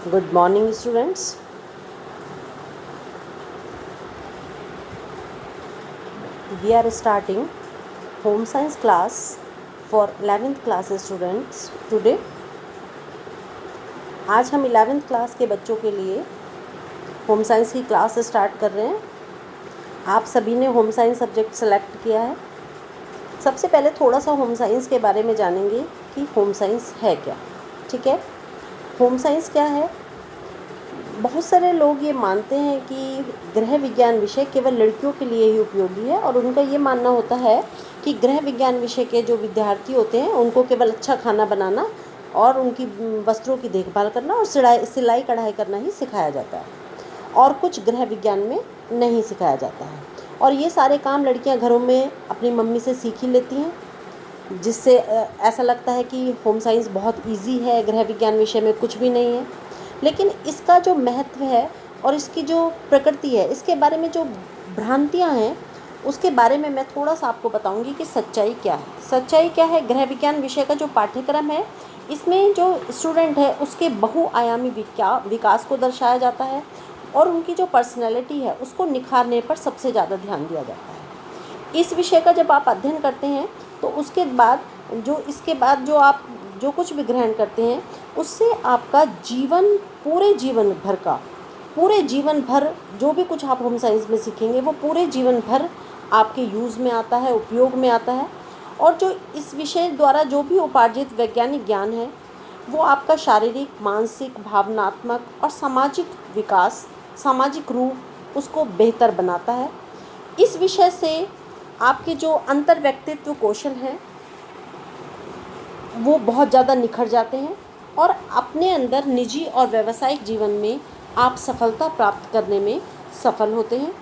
Good morning, students. We are starting home science class for 11th class students today. आज हम 11th class के बच्चों के लिए होम साइंस की क्लास स्टार्ट कर रहे हैं। आप सभी ने होम साइंस सब्जेक्ट सेलेक्ट किया है। सबसे पहले थोड़ा सा होम साइंस के बारे में जानेंगे कि होम साइंस है क्या। ठीक है, होम साइंस क्या है? बहुत सारे लोग ये मानते हैं कि गृह विज्ञान विषय केवल लड़कियों के लिए ही उपयोगी है और उनका ये मानना होता है कि गृह विज्ञान विषय के जो विद्यार्थी होते हैं उनको केवल अच्छा खाना बनाना और उनकी वस्त्रों की देखभाल करना और सिलाई कढ़ाई करना ही सिखाया जाता है और कुछ गृह विज्ञान में नहीं सिखाया जाता है। और ये सारे काम लड़कियां घरों में अपनी मम्मी से सीख ही लेती हैं, जिससे ऐसा लगता है कि होम साइंस बहुत इजी है, गृह विज्ञान विषय में कुछ भी नहीं है। लेकिन इसका जो महत्व है और इसकी जो प्रकृति है, इसके बारे में जो भ्रांतियां हैं, उसके बारे में मैं थोड़ा सा आपको बताऊंगी कि सच्चाई क्या है। सच्चाई क्या है? गृह विज्ञान विषय का जो पाठ्यक्रम है, इसमें जो स्टूडेंट है उसके बहुआयामी विकास को दर्शाया जाता है और उनकी जो पर्सनैलिटी है उसको निखारने पर सबसे ज़्यादा ध्यान दिया जाता है। इस विषय का जब आप अध्ययन करते हैं तो उसके बाद इसके बाद आप जो कुछ भी ग्रहण करते हैं उससे आपका पूरे जीवन भर जो भी कुछ आप होम साइंस में सीखेंगे वो पूरे जीवन भर आपके यूज़ में आता है, उपयोग में आता है। और जो इस विषय द्वारा जो भी उपार्जित वैज्ञानिक ज्ञान है वो आपका शारीरिक, मानसिक, भावनात्मक और सामाजिक विकास, सामाजिक रूप उसको बेहतर बनाता है। इस विषय से आपके जो अंतर व्यक्तित्व कौशल हैं वो बहुत ज़्यादा निखर जाते हैं और अपने अंदर निजी और व्यावसायिक जीवन में आप सफलता प्राप्त करने में सफल होते हैं।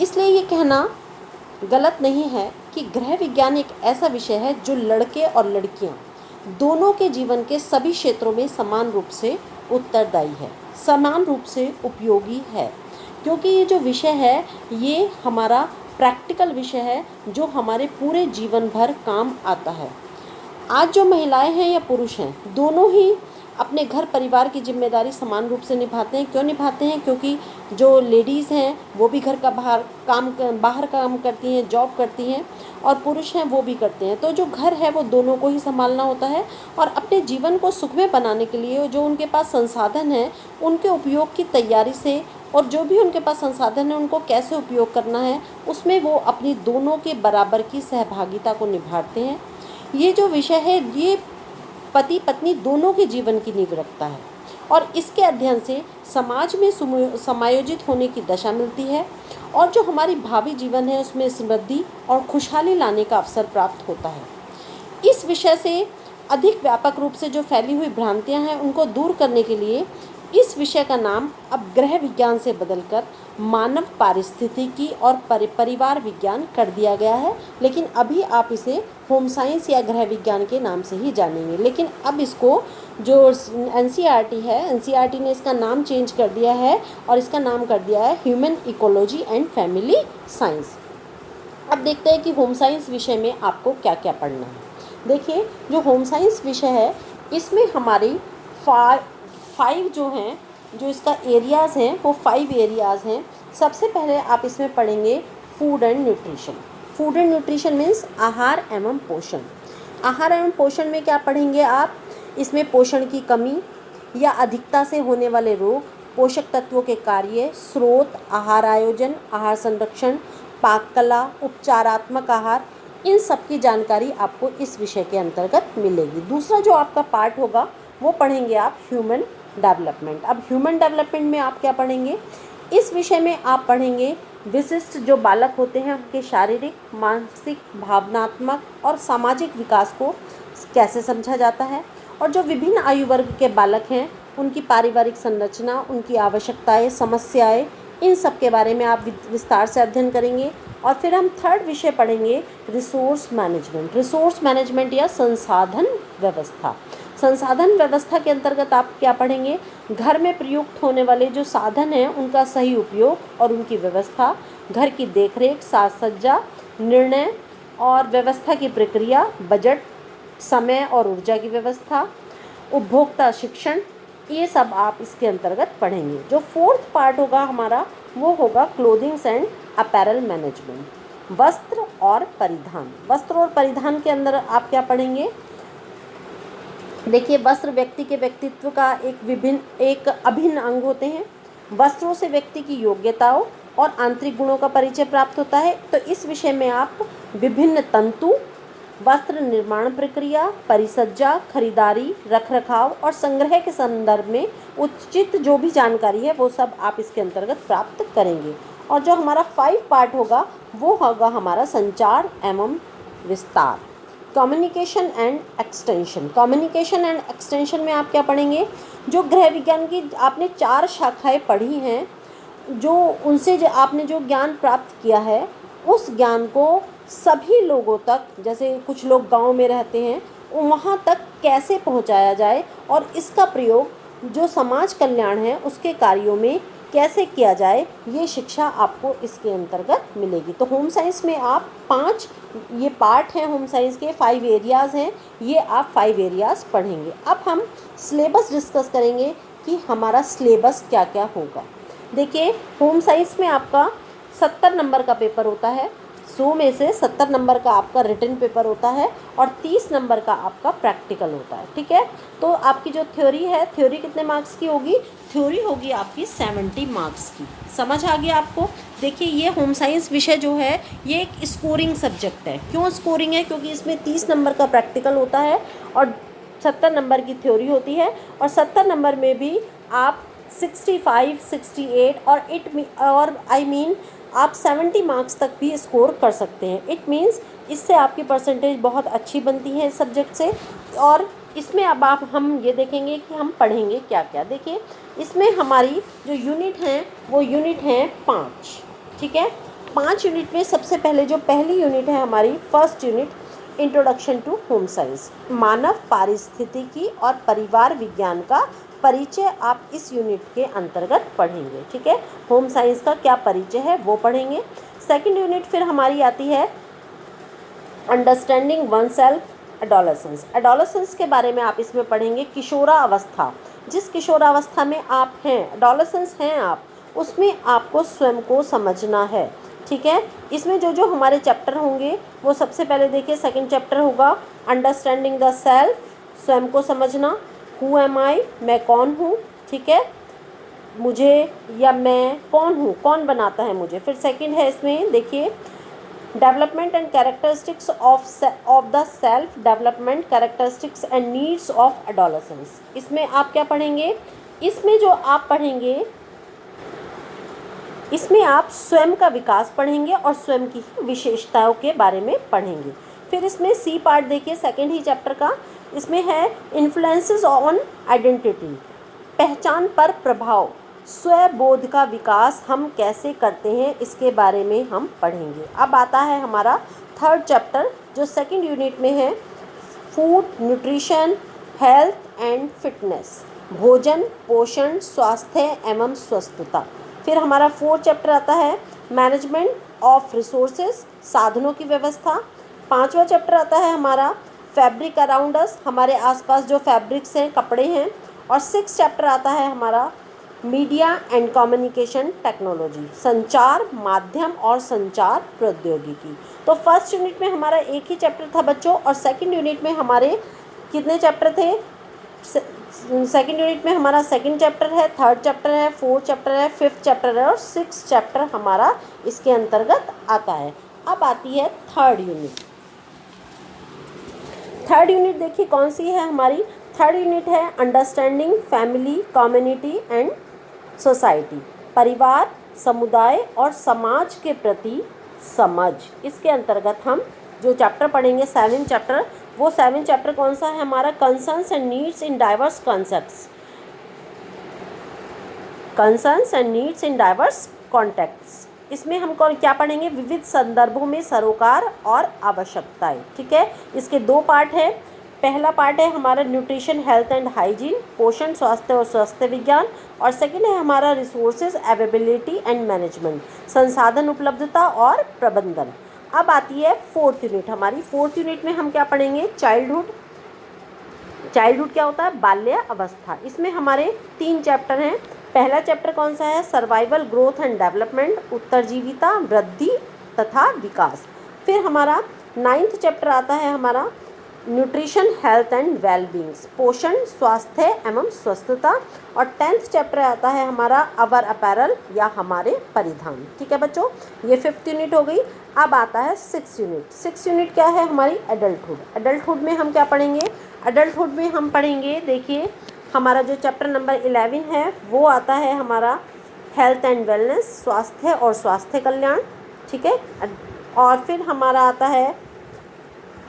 इसलिए ये कहना गलत नहीं है कि गृह विज्ञान एक ऐसा विषय है जो लड़के और लड़कियां दोनों के जीवन के सभी क्षेत्रों में समान रूप से उत्तरदायी है, समान रूप से उपयोगी है। क्योंकि ये जो विषय है ये हमारा प्रैक्टिकल विषय है जो हमारे पूरे जीवन भर काम आता है। आज जो महिलाएं हैं या पुरुष हैं, दोनों ही अपने घर परिवार की जिम्मेदारी समान रूप से निभाते हैं। क्यों निभाते हैं? क्योंकि जो लेडीज़ हैं वो भी घर का बाहर काम करती हैं, जॉब करती हैं, और पुरुष हैं वो भी करते हैं। तो जो घर है वो दोनों को ही संभालना होता है और अपने जीवन को सुखमय बनाने के लिए जो उनके पास संसाधन हैं उनके उपयोग की तैयारी से, और जो भी उनके पास संसाधन है उनको कैसे उपयोग करना है उसमें वो अपनी दोनों के बराबर की सहभागिता को निभाते हैं। ये जो विषय है ये पति पत्नी दोनों के जीवन की नींव रखता है और इसके अध्ययन से समाज में समायोजित होने की दशा मिलती है और जो हमारी भावी जीवन है उसमें समृद्धि और खुशहाली लाने का अवसर प्राप्त होता है। इस विषय से अधिक व्यापक रूप से जो फैली हुई भ्रांतियां हैं उनको दूर करने के लिए इस विषय का नाम अब गृह विज्ञान से बदलकर मानव पारिस्थितिकी और परिवार विज्ञान कर दिया गया है। लेकिन अभी आप इसे होम साइंस या गृह विज्ञान के नाम से ही जानेंगे। लेकिन अब इसको जो एनसीईआरटी है, एनसीईआरटी ने इसका नाम चेंज कर दिया है और इसका नाम कर दिया है human ecology and family science. अब देखते हैं कि होम साइंस विषय में आपको क्या क्या पढ़ना है। देखिए, जो होम साइंस विषय है इसमें हमारी फाइव जो इसका एरियाज़ हैं वो 5 एरियाज़ हैं। सबसे पहले आप इसमें पढ़ेंगे food and nutrition. Food and nutrition means आहार एवं पोषण। आहार एवं पोषण में क्या पढ़ेंगे आप? इसमें पोषण की कमी या अधिकता से होने वाले रोग, पोषक तत्वों के कार्य, स्रोत, आहार आयोजन, आहार संरक्षण, पाक कला, उपचारात्मक आहार, इन सब की जानकारी आपको इस विषय के अंतर्गत मिलेगी। दूसरा जो आपका पार्ट होगा वो पढ़ेंगे आप ह्यूमन डेवलपमेंट। अब ह्यूमन डेवलपमेंट में आप क्या पढ़ेंगे? इस विषय में आप पढ़ेंगे विशिष्ट जो बालक होते हैं उनके शारीरिक, मानसिक, भावनात्मक और सामाजिक विकास को कैसे समझा जाता है, और जो विभिन्न आयु वर्ग के बालक हैं उनकी पारिवारिक संरचना, उनकी आवश्यकताएं, समस्याएं, इन सब के बारे में आप विस्तार से अध्ययन करेंगे। और फिर हम थर्ड विषय पढ़ेंगे रिसोर्स मैनेजमेंट। रिसोर्स मैनेजमेंट या संसाधन व्यवस्था। संसाधन व्यवस्था के अंतर्गत आप क्या पढ़ेंगे? घर में प्रयुक्त होने वाले जो साधन हैं उनका सही उपयोग और उनकी व्यवस्था, घर की देखरेख, साज सज्जा, निर्णय और व्यवस्था की प्रक्रिया, बजट, समय और ऊर्जा की व्यवस्था, उपभोक्ता शिक्षण, ये सब आप इसके अंतर्गत पढ़ेंगे। जो फोर्थ पार्ट होगा हमारा वो होगा क्लोथिंग्स एंड अपैरल मैनेजमेंट, वस्त्र और परिधान। वस्त्र और परिधान के अंदर आप क्या पढ़ेंगे? देखिए, वस्त्र व्यक्ति के व्यक्तित्व का एक अभिन्न अंग होते हैं। वस्त्रों से व्यक्ति की योग्यताओं और आंतरिक गुणों का परिचय प्राप्त होता है। तो इस विषय में आप विभिन्न तंतु, वस्त्र निर्माण प्रक्रिया, परिसज्जा, खरीदारी, रखरखाव और संग्रह के संदर्भ में उचित जो भी जानकारी है वो सब आप इसके अंतर्गत प्राप्त करेंगे। और जो हमारा 5 पार्ट होगा वो होगा हमारा संचार एवं विस्तार, communication and extension. Communication and extension में आप क्या पढ़ेंगे? जो गृह विज्ञान की आपने 4 शाखाएं पढ़ी हैं, जो उनसे जो आपने जो ज्ञान प्राप्त किया है उस ज्ञान को सभी लोगों तक, जैसे कुछ लोग गांव में रहते हैं, वहाँ तक कैसे पहुँचाया जाए और इसका प्रयोग जो समाज कल्याण है उसके कार्यों में कैसे किया जाए, ये शिक्षा आपको इसके अंतर्गत मिलेगी। तो होम साइंस में आप 5 ये पार्ट हैं, होम साइंस के 5 एरियाज़ हैं, ये आप 5 एरियाज़ पढ़ेंगे। अब हम सिलेबस डिस्कस करेंगे कि हमारा सिलेबस क्या क्या होगा। देखिए, होम साइंस में आपका 70 नंबर का पेपर होता है। 100 में से 70 नंबर का आपका रिटन पेपर होता है और 30 नंबर का आपका प्रैक्टिकल होता है। ठीक है, तो आपकी जो थ्योरी है, थ्योरी कितने मार्क्स की होगी? थ्योरी होगी आपकी 70 मार्क्स की। समझ आ गया आपको? देखिए, ये होम साइंस विषय जो है ये एक स्कोरिंग सब्जेक्ट है। क्यों स्कोरिंग है? क्योंकि इसमें 30 नंबर का प्रैक्टिकल होता है और 70 नंबर की थ्योरी होती है। और 70 नंबर में भी आप 65, 68 और आप 70 मार्क्स तक भी स्कोर कर सकते हैं। इट मीन्स इससे आपकी परसेंटेज बहुत अच्छी बनती है इस सब्जेक्ट से। और इसमें अब हम ये देखेंगे कि हम पढ़ेंगे क्या क्या। देखिए, इसमें हमारी जो यूनिट हैं वो यूनिट हैं 5। ठीक है, 5 यूनिट में सबसे पहले जो पहली यूनिट है हमारी, first unit, introduction to home science, मानव पारिस्थितिकी और परिवार विज्ञान का परिचय आप इस यूनिट के अंतर्गत पढ़ेंगे। ठीक है, होम साइंस का क्या परिचय है वो पढ़ेंगे। सेकंड यूनिट फिर हमारी आती है understanding one self, adolescence. Adolescence के बारे में आप इसमें पढ़ेंगे। किशोरावस्था, जिस किशोरावस्था में आप हैं, एडोलेसेंस हैं आप, उसमें आपको स्वयं को समझना है। ठीक है, इसमें जो जो हमारे चैप्टर होंगे वो सबसे पहले देखिए, सेकंड चैप्टर होगा अंडरस्टैंडिंग द सेल्फ, स्वयं को समझना। हु एम आई, मैं कौन हूँ। ठीक है, मुझे या मैं कौन हूँ, कौन बनाता है मुझे। फिर सेकंड है इसमें देखिए, development and characteristics of the self, development, characteristics and needs of adolescence. इसमें आप क्या पढ़ेंगे? इसमें जो आप पढ़ेंगे, इसमें आप स्वयं का विकास पढ़ेंगे और स्वयं की विशेषताओं के बारे में पढ़ेंगे। फिर इसमें सी पार्ट देखिए, सेकंड ही चैप्टर का, इसमें है इन्फ्लुएंसेस ऑन आइडेंटिटी, पहचान पर प्रभाव, स्वबोध का विकास हम कैसे करते हैं, इसके बारे में हम पढ़ेंगे। अब आता है हमारा थर्ड चैप्टर जो सेकंड यूनिट में है, food, nutrition, health and fitness, भोजन, पोषण, स्वास्थ्य एवं स्वस्थता। फिर हमारा फोर्थ चैप्टर आता है मैनेजमेंट ऑफ रिसोर्सेज, साधनों की व्यवस्था। 5वां चैप्टर आता है हमारा फैब्रिक अराउंड अस, हमारे आसपास जो फैब्रिक्स हैं, कपड़े हैं। और 6 चैप्टर आता है हमारा मीडिया एंड कम्युनिकेशन टेक्नोलॉजी, संचार माध्यम और संचार प्रौद्योगिकी। तो फर्स्ट यूनिट में हमारा एक ही चैप्टर था बच्चों, और सेकंड यूनिट में हमारे कितने चैप्टर थे? सेकंड यूनिट में हमारा सेकंड चैप्टर है, थर्ड चैप्टर है, फोर्थ चैप्टर है, फिफ्थ चैप्टर है और 6 चैप्टर हमारा इसके अंतर्गत आता है। अब आती है थर्ड यूनिट। थर्ड यूनिट देखिए कौन सी है हमारी? थर्ड यूनिट है understanding family, community and society, परिवार, समुदाय और समाज के प्रति समझ। इसके अंतर्गत हम जो चैप्टर पढ़ेंगे 7 चैप्टर, वो 7 चैप्टर कौन सा है हमारा? Concerns and needs in diverse concepts, concerns and needs in diverse contacts. इसमें हम क्या पढ़ेंगे? विविध संदर्भों में सरोकार और आवश्यकताएं। ठीक है, इसके 2 पार्ट है। पहला पार्ट है हमारा न्यूट्रिशन, हेल्थ एंड हाइजीन, पोषण, स्वास्थ्य और स्वास्थ्य विज्ञान। और सेकंड है हमारा रिसोर्सेज अवेलेबिलिटी एंड मैनेजमेंट, संसाधन उपलब्धता और प्रबंधन। अब आती है फोर्थ यूनिट हमारी। फोर्थ यूनिट में हम क्या पढ़ेंगे? चाइल्डहुड, चाइल्डहुड क्या होता है? बाल्य अवस्था। इसमें हमारे 3 चैप्टर हैं। पहला चैप्टर कौन सा है? सर्वाइवल, ग्रोथ एंड डेवलपमेंट, उत्तरजीविता, वृद्धि तथा विकास। फिर हमारा 9th चैप्टर आता है हमारा न्यूट्रिशन, हेल्थ एंड वेलबींग्स, पोषण, स्वास्थ्य एवं स्वस्थता। और 10th चैप्टर आता है हमारा अवर अपैरल या हमारे परिधान। ठीक है बच्चों, ये 5th यूनिट हो गई। अब आता है 6th यूनिट। 6th यूनिट क्या है? हमारी एडल्टहुड। एडल्टहुड में हम क्या पढ़ेंगे? एडल्टहुड में हम पढ़ेंगे, देखिए हमारा जो चैप्टर नंबर 11 है वो आता है हमारा हेल्थ एंड वेलनेस, स्वास्थ्य और स्वास्थ्य कल्याण। ठीक है, और फिर हमारा आता है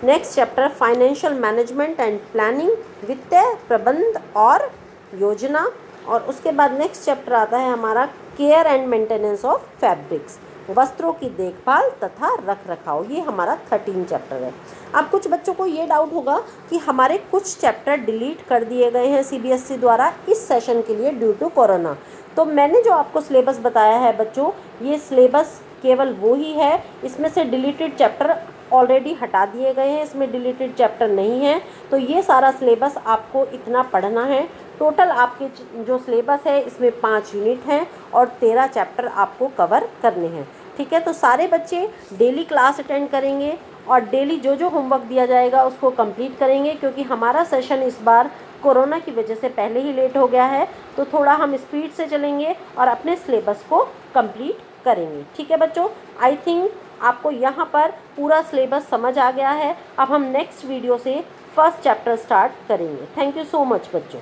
next chapter financial management and planning, वित्तीय प्रबंध और योजना। और उसके बाद नेक्स्ट चैप्टर आता है हमारा care and maintenance of fabrics, वस्त्रों की देखभाल तथा रख रखाव। ये हमारा 13 चैप्टर है। अब कुछ बच्चों को ये डाउट होगा कि हमारे कुछ चैप्टर डिलीट कर दिए गए हैं सीबीएसई द्वारा इस सेशन के लिए ड्यू टू कोरोना। तो मैंने जो आपको सिलेबस बताया है बच्चों, ये सिलेबस केवल वो ही है, इसमें से डिलीटेड चैप्टर ऑलरेडी हटा दिए गए हैं, इसमें डिलीटेड चैप्टर नहीं है। तो ये सारा सिलेबस आपको इतना पढ़ना है। टोटल आपके जो सिलेबस है इसमें 5 यूनिट हैं और 13 चैप्टर आपको कवर करने हैं। ठीक है, तो सारे बच्चे डेली क्लास अटेंड करेंगे और डेली जो जो होमवर्क दिया जाएगा उसको कंप्लीट करेंगे, क्योंकि हमारा सेशन इस बार कोरोना की वजह से पहले ही लेट हो गया है। तो थोड़ा हम स्पीड से चलेंगे और अपने सिलेबस को कंप्लीट करेंगे। ठीक है बच्चों, आई थिंक आपको यहाँ पर पूरा सिलेबस समझ आ गया है। अब हम नेक्स्ट वीडियो से फर्स्ट चैप्टर स्टार्ट करेंगे। थैंक यू सो मच बच्चों।